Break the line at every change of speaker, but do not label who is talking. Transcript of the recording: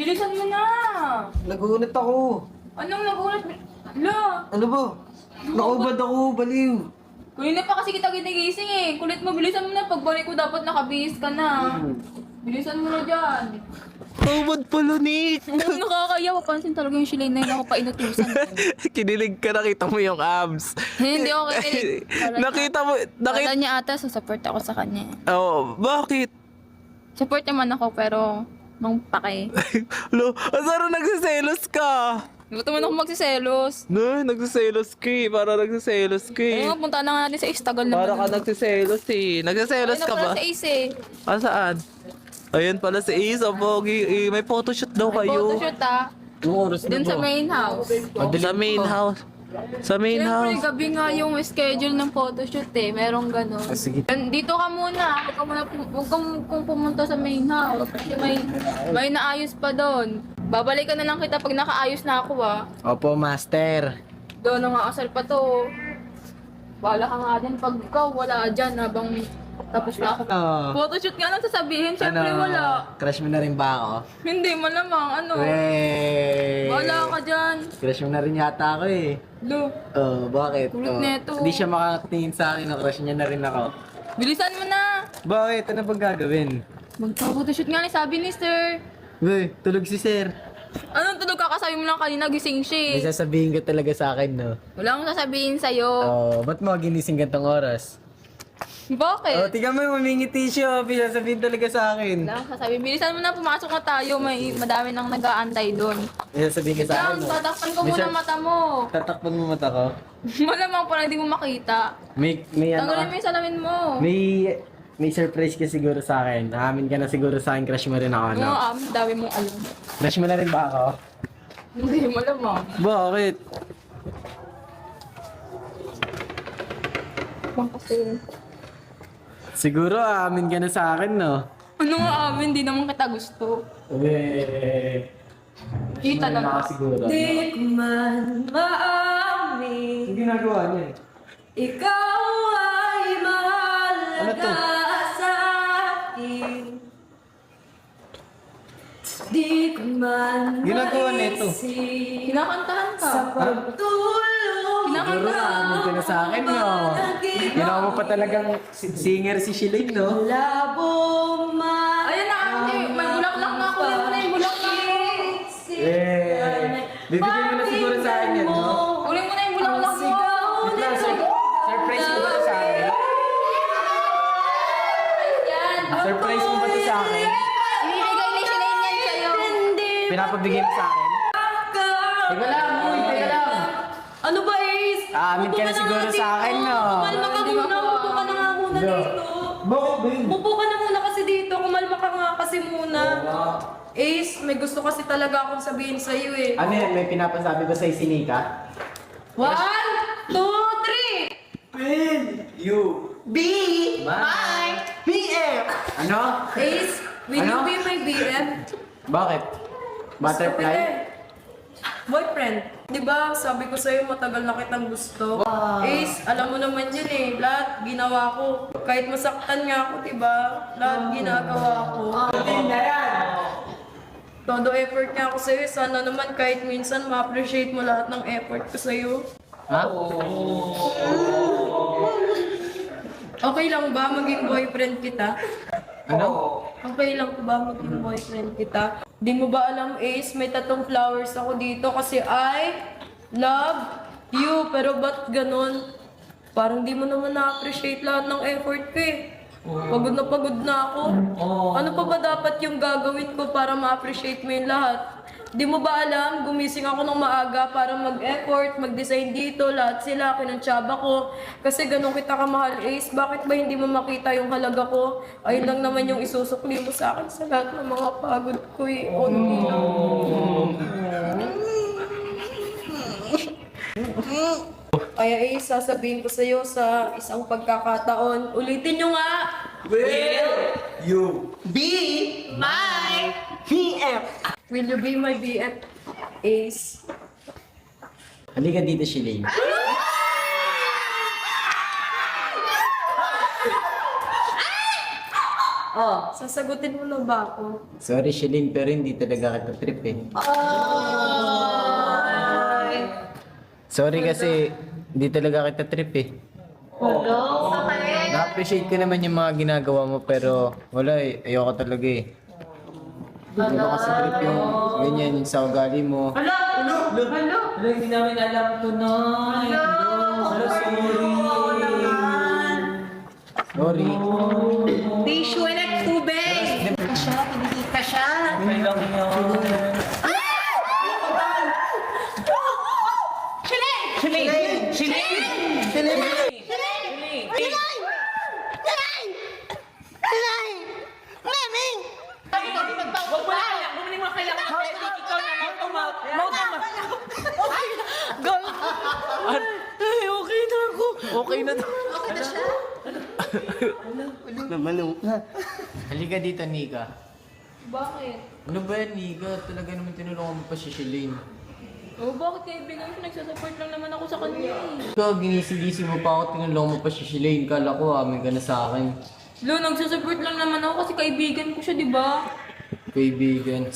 Bilisan mo na!
Nagunit ako.
Anong nagulat? Ala!
Ano ba? Nakubad ako, baliw.
Kanina pa kasi kita ginigising eh. Kulit mo, bilisan mo na. Pagbalik ko dapat nakabihis ka na. Bilisan mo na dyan.
Nakubad pala, Nick.
Nakakaya, papansin talaga yung Shilane na yun ako pa inutusan.
Kinilig ka, nakita mo yung abs.
Hindi ako kikinig.
Nakita mo,
Kala niya ata, support ako sa kanya.
Oo, bakit?
Support naman ako, pero mang pake.
Lo, asaro nagsiselos ka?
Ba't naman ako magsiselos?
No, nagsiselos ka eh. Para nagsiselos ka eh.
Ayun nga, punta na nga natin sa Instagram naman.
Para ka nagsiselos eh. Nagsiselos
Ayun na
ka
pala
ba?
sa Ace eh.
Ah, saan? Ayun pala si Ace, oh, pogi. Eh, may photoshoot daw
May
kayo.
photoshoot ah.
Oras
Dun sa main house.
Sa main house. Sa main
Siyempre,
house.
gabi nga yung schedule ng photoshoot eh. Merong gano'n.
Sige.
Dito ka muna. Huwag ka muna huwag kang kung pumunta sa main house. Kasi may naayos pa doon. Babalikan na lang kita pag nakaayos na ako ah.
Opo, master.
Doon na nga asal pa to. Bahala ka nga din pag ikaw wala dyan habang tapos na ako. Photoshoot nga lang sasabihin. Siyempre wala.
Crush mo na rin ba ako?
Hindi, malamang. Ano?
Wey!
Bahala ka dyan.
Crush mo na rin yata ako eh.
Lo.
Oh, bakit?
Kulit neto.
Hindi siya makakatingin sa akin na crush niya na rin ako.
Bilisan mo na.
Bakit? Ano bang gagawin?
Magpa-photoshoot nga ni sabi ni sir.
Wey, tulog si sir.
Anong tulog ka? Kasabi mo lang kanina gising siya.
May sasabihin ka talaga sa akin, no?
Wala akong sasabihin sa'yo.
Oh, ba't mo ginising gantong oras?
Bakit?
Oh, tingnan mo, mamingiti siya. May sasabihin talaga sa akin.
Wala akong sasabihin. Bilisan mo na, pumasok na tayo. May madami nang nag-aantay doon.
May sasabihin ka sa akin,
Lang,
no?
tatakpan ko
May
muna
sa-
ang mata mo.
Tatakpan mo mata ko.
Malamang pala hindi mo makita.
May ano
Tanggalin
ka?
mo yung salamin mo.
May surprise ka siguro sa akin. Naamin ka na siguro sa akin, crush mo rin ako, no?
Oo, dami mong alam.
Crush mo na rin ba ako?
Hindi, malamang.
Bakit?
Bang kasi.
Siguro aamin ka na sa akin, no?
Ano nga amin, di naman kita gusto.
Eh,
Kita
na
lang.
siguro.
Di ko man maamin,
Ang ginagawa niya eh.
ikaw ay
Ano to?
mahalaga sa akin. Di ko man
Ginagawa nito.
Kinakantahan ka.
Siguro aamin ka na sa akin, no? Ginawa mo pa talagang singer si Shilane, no?
Ayan na, ate. May bulaklak na ako. Yan mo na yung bulaklak mo.
Bibigyan mo na siguro sa akin yan, no?
Kunin mo na yung bulaklak mo.
Wait lang, surprise mo ba to sa akin?
Yan.
Surprise mo ba to sa akin?
Ibibigay ni Shilane yan sa'yo.
Pinapabigay mo sa akin? Teka lang, uy, teka lang.
Ano ba, Ace?
Aamin ka na siguro sa akin, no?
Kumalma ka muna. Upo ka na nga muna dito.
Bakit ba yun?
Upo ka na muna kasi dito. Kumalma ka nga kasi muna. Ace, may gusto kasi talaga akong sabihin sa'yo eh.
Ano yan? May pinapasabi ba sa'yo si Nika?
1, 2, 3!
Pin! You!
B!
My! BF! Ano?
Ace, will
Ano?
you be my BF?
Bakit? Butterfly?
Boyfriend. Di ba sabi ko sa'yo matagal na kitang gusto. Ace, alam mo naman yun eh. Lahat ginawa ko. Kahit masaktan nga ako, di ba? Lahat ginagawa ko.
Hindi na yan!
Todo effort nga ako sa'yo. Sana naman kahit minsan ma-appreciate mo lahat ng effort ko sa'yo.
Ha?
Okay lang ba maging boyfriend kita?
Ano?
Okay lang ba maging boyfriend kita? Di mo ba alam, Ace, may tatong flowers ako dito kasi I love you. Pero ba't ganun? Parang di mo naman na-appreciate lahat ng effort ko eh. Pagod na ako. Ano pa ba dapat yung gagawin ko para ma-appreciate mo yung lahat? Di mo ba alam, gumising ako ng maaga para mag-effort, mag-design dito, lahat sila, kinantsaba ko. Kasi ganun kita kamahal, Ace. Bakit ba hindi mo makita yung halaga ko? Ayun lang naman yung isusukli mo sa akin sa lahat ng mga pagod ko eh. Only lang. Kaya Ace, sasabihin ko sa'yo sa isang pagkakataon. Ulitin nyo nga!
Will you be my BF?
Will you be my BF, Ace?
Halika dito, Shilane.
Oh, sasagutin mo na ba ako?
Sorry, Shalane, pero hindi talaga kita trip eh. Sorry kasi hindi talaga kita trip eh. Na-appreciate ko naman yung mga ginagawa mo pero wala eh. Ayoko talaga eh. Hindi ko kasi trip yung ganyan yung sa ugali mo.
Hindi namin alam to na.
Sorry.
Tissue and tubig!
May lang yun.
Okay na to. Halika dito, Nika.
Bakit?
Ano ba yan, Nika? Talaga naman tinulungan mo pa si Shalane.
Oh, bakit kaibigan ko? Nagsasupport lang naman ako sa kanya eh.
Ikaw, ginising-gising mo pa ako, tinulungan mo pa si Shalane. Kala ko, amin ka na sa akin.
Lo, nagsasupport lang naman ako kasi kaibigan ko siya, di ba?
Kaibigan.